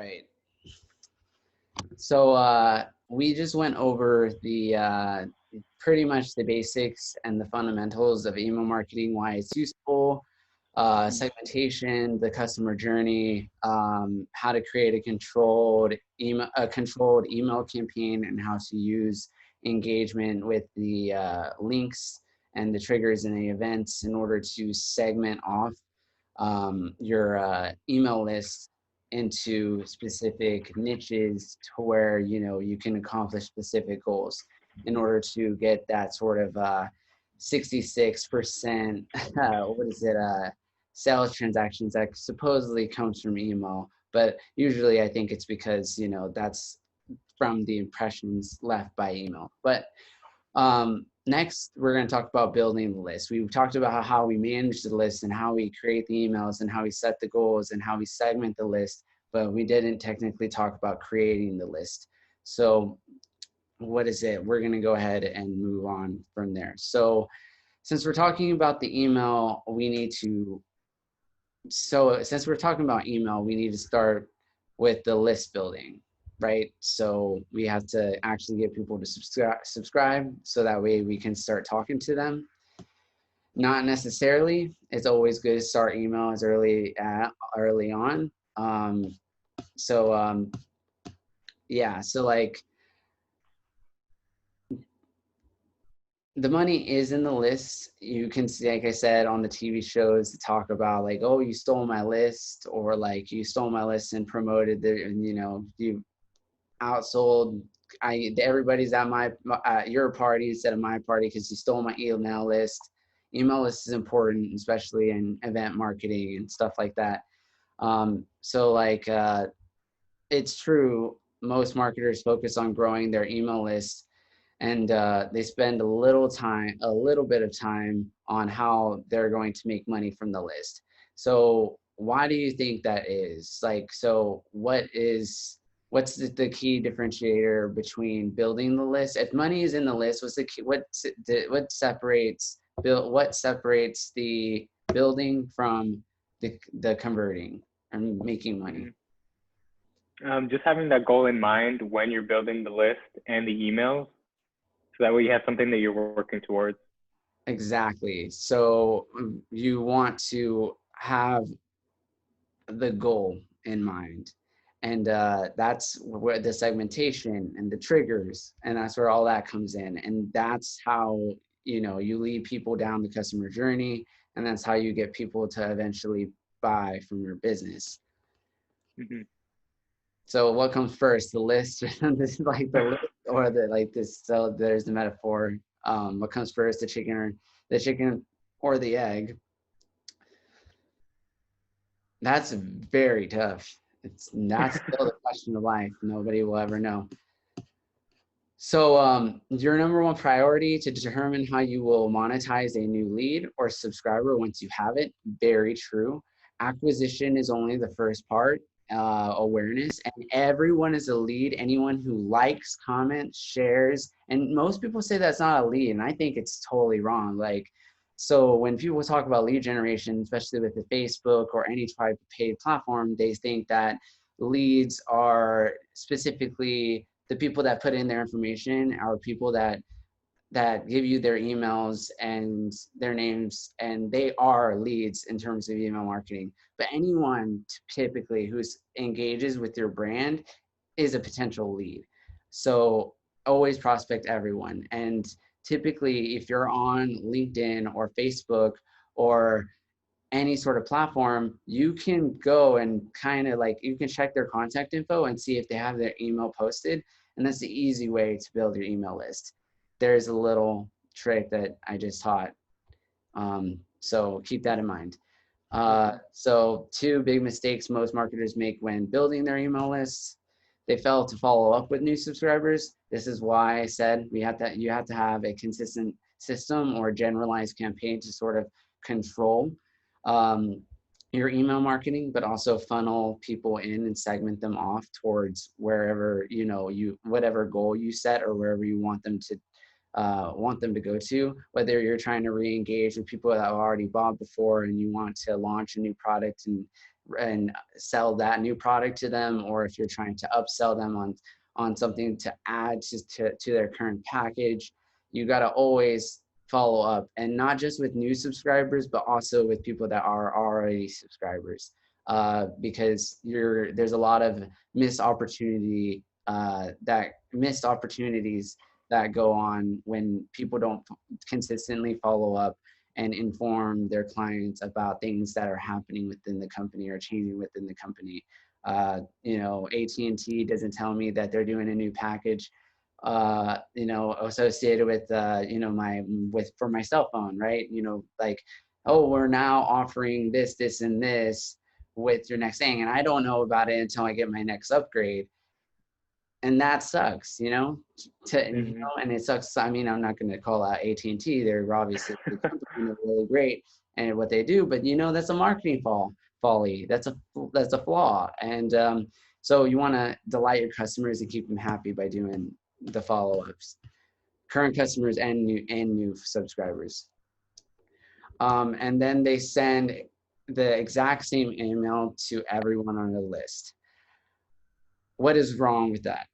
right. So we just went over the pretty much the basics and the fundamentals of email marketing, why it's useful, segmentation, the customer journey, how to create a controlled email campaign, and how to use engagement with the links and the triggers and the events in order to segment off your email list into specific niches to where you can accomplish specific goals in order to get that sort of 66% what is it sales transactions that supposedly comes from email, but usually I think it's because that's from the impressions left by email. But next, we're going to talk about building the list. We've talked about how we manage the list and how we create the emails and how we set the goals and how we segment the list, but we didn't technically talk about creating the list. So what is it? We're going to go ahead and move on from there. So since we're talking about the email, since we're talking about email, we need to start with the list building, right? So we have to actually get people to subscribe so that way we can start talking to them. Not necessarily. It's always good to start email as early on. Yeah, so like the money is in the list. You can see, like I said, on the TV shows to talk about like, oh, you stole my list, or like you stole my list and promoted you outsold everybody's at your party instead of my party because you stole my email list. Email list is important, especially in event marketing and stuff like that. So like it's true, most marketers focus on growing their email list, and they spend a little bit of time on how they're going to make money from the list. So why do you think that is? Like, so what's the key differentiator between building the list? If money is in the list, what's the key, what separates the building from the converting and making money? Just having that goal in mind when you're building the list and the emails, so that way you have something that you're working towards. Exactly. So you want to have the goal in mind, and that's where the segmentation and the triggers, and that's where all that comes in, and that's how you lead people down the customer journey, and that's how you get people to eventually buy from your business. Mm-hmm. So what comes first, the list this is like the list or the like this? So there's the metaphor. What comes first, the chicken or the egg? That's very tough. That's still the question of life. Nobody will ever know. So your number one priority to determine how you will monetize a new lead or subscriber once you have it. Very true. Acquisition is only the first part. Awareness, and everyone is a lead. Anyone who likes, comments, shares, and most people say that's not a lead, and I think it's totally wrong. Like, so when people talk about lead generation, especially with the Facebook or any type of paid platform, they think that leads are specifically the people that put in their information, are people that give you their emails and their names, and they are leads in terms of email marketing. But anyone typically who engages with your brand is a potential lead. So always prospect everyone. And typically, if you're on LinkedIn or Facebook or any sort of platform, you can go and kind of like, you can check their contact info and see if they have their email posted. And that's the easy way to build your email list. There's a little trick that I just taught. So keep that in mind. So two big mistakes most marketers make when building their email lists. They fail to follow up with new subscribers. This is why I said you have to have a consistent system or generalized campaign to sort of control your email marketing, but also funnel people in and segment them off towards wherever whatever goal you set or wherever you want them to go to. Whether you're trying to re-engage with people that have already bought before and you want to launch a new product and and sell that new product to them, or if you're trying to upsell them on something to add to their current package, you got to always follow up, and not just with new subscribers, but also with people that are already subscribers, because there's a lot of missed opportunities that go on when people don't consistently follow up and inform their clients about things that are happening within the company or changing within the company. AT&T doesn't tell me that they're doing a new package, associated with, for my cell phone, right? Like, oh, we're now offering this, this, and this with your next thing. And I don't know about it until I get my next upgrade. And that sucks, and it sucks. I mean, I'm not going to call out AT&T. They're obviously they're really great and what they do, but that's a marketing folly. That's a flaw. And so you want to delight your customers and keep them happy by doing the follow-ups, current customers and new subscribers. And then they send the exact same email to everyone on the list. What is wrong with that?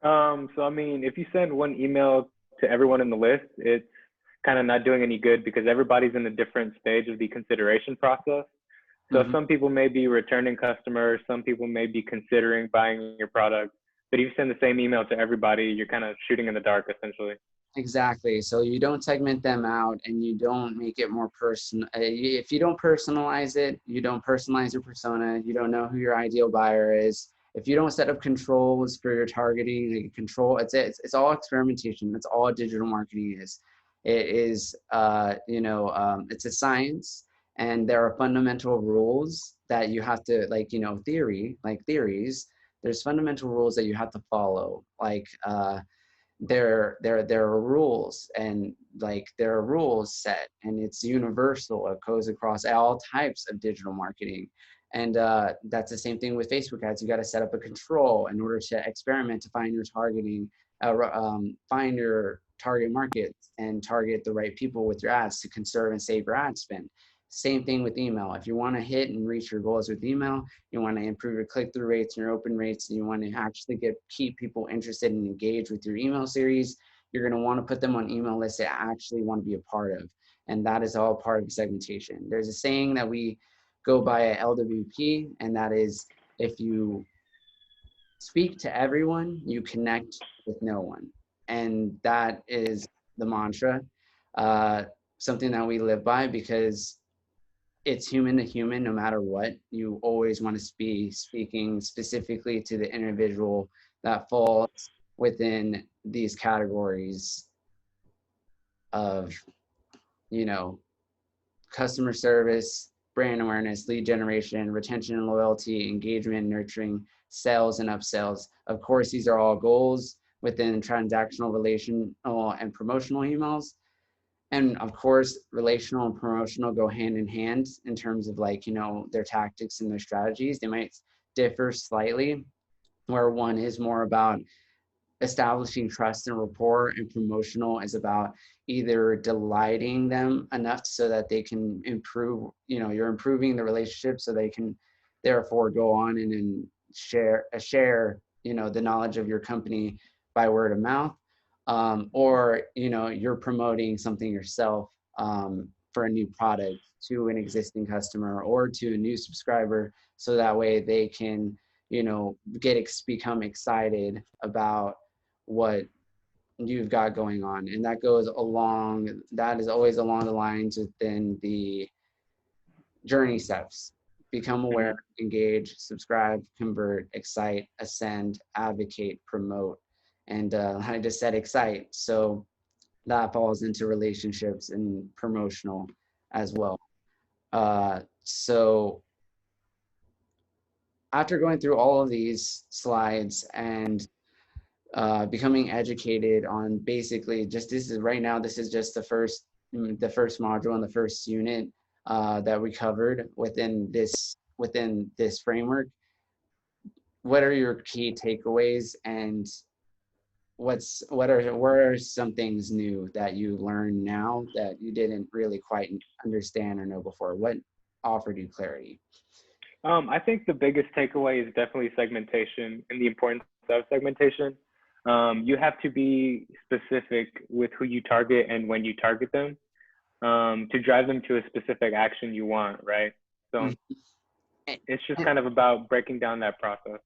So I mean, if you send one email to everyone in the list, it's kind of not doing any good because everybody's in a different stage of the consideration process. So some people may be returning customers, some people may be considering buying your product, but if you send the same email to everybody, you're kind of shooting in the dark, essentially. Exactly. So you don't segment them out, and you don't make it more personal. If you don't personalize it, you don't personalize your persona, you don't know who your ideal buyer is. If you don't set up controls for your targeting, it's all experimentation. That's all digital marketing is. It is, it's a science, and there are fundamental rules that you have to, theories. There's fundamental rules that you have to follow. There are rules, and there are rules set, and it's universal. It goes across all types of digital marketing. And that's the same thing with Facebook ads. You got to set up a control in order to experiment, to find your targeting, find your target markets and target the right people with your ads to conserve and save your ad spend. Same thing with email. If you want to hit and reach your goals with email, you want to improve your click-through rates and your open rates, and you want to actually keep people interested and engaged with your email series, you're going to want to put them on email lists that actually want to be a part of. And that is all part of segmentation. There's a saying that we go by at LWP, and that is, if you speak to everyone, you connect with no one. And that is the mantra, something that we live by, because it's human to human. No matter what, you always want to be speaking specifically to the individual that falls within these categories of, customer service, brand awareness, lead generation, retention and loyalty, engagement, nurturing, sales and upsells. Of course, these are all goals within transactional, relational, and promotional emails. And of course, relational and promotional go hand in hand in terms of their tactics and their strategies. They might differ slightly, where one is more about establishing trust and rapport, and promotional is about either delighting them enough so that they can improve, you're improving the relationship so they can therefore go on and share the knowledge of your company by word of mouth. Or you're promoting something yourself for a new product to an existing customer or to a new subscriber, so that way they can become excited about what you've got going on. And that is always along the lines within the journey steps: become aware, engage, subscribe, convert, excite, ascend, advocate, promote. And I just said excite, so that falls into relationships and promotional as well. So after going through all of these slides and becoming educated on basically this is just the first module and the first unit that we covered within this framework. What are your key takeaways, and what are some things new that you learn now that you didn't really quite understand or know before? What offered you clarity? I think the biggest takeaway is definitely segmentation and the importance of segmentation. You have to be specific with who you target and when you target them, to drive them to a specific action you want, right? So Mhm. it's just kind of about breaking down that process.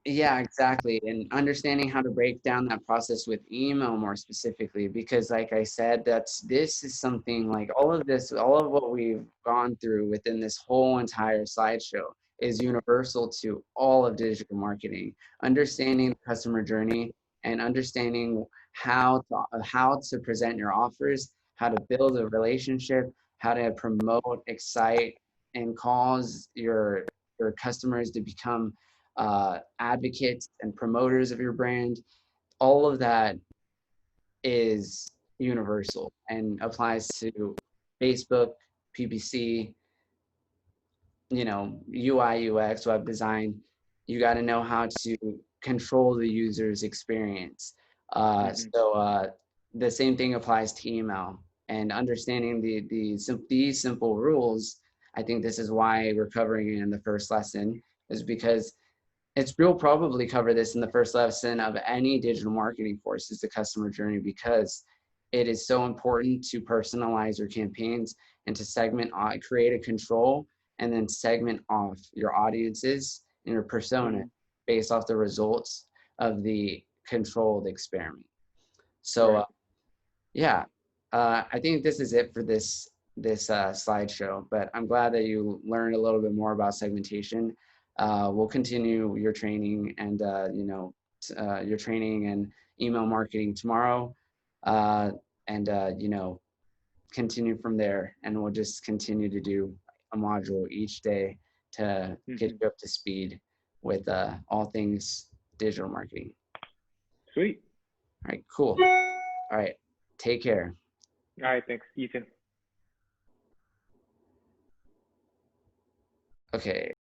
Yeah, exactly. And understanding how to break down that process with email more specifically, because like I said, this is something like all of this, all of what we've gone through within this whole entire slideshow is universal to all of digital marketing. Understanding the customer journey and understanding how to present your offers, how to build a relationship, how to promote, excite, and cause your customers to become advocates and promoters of your brand. All of that is universal and applies to Facebook, PPC, UI, UX, web design. You got to know how to control the user's experience. Hmm. The same thing applies to email and understanding these simple rules. I think this is why we're covering it in the first lesson, is because we'll probably cover this in the first lesson of any digital marketing course, is the customer journey, because it is so important to personalize your campaigns and to create a control and then segment off your audiences and your persona Hmm. based off the results of the controlled experiment. So Right. yeah, I think this is it for this slideshow, but I'm glad that you learned a little bit more about segmentation. We'll continue your training and your training and email marketing tomorrow, uh, and continue from there. And we'll just continue to do a module each day to get Hmm. you up to speed with all things digital marketing. Sweet. All right, cool. All right, take care. All right. Thanks. You too. Okay.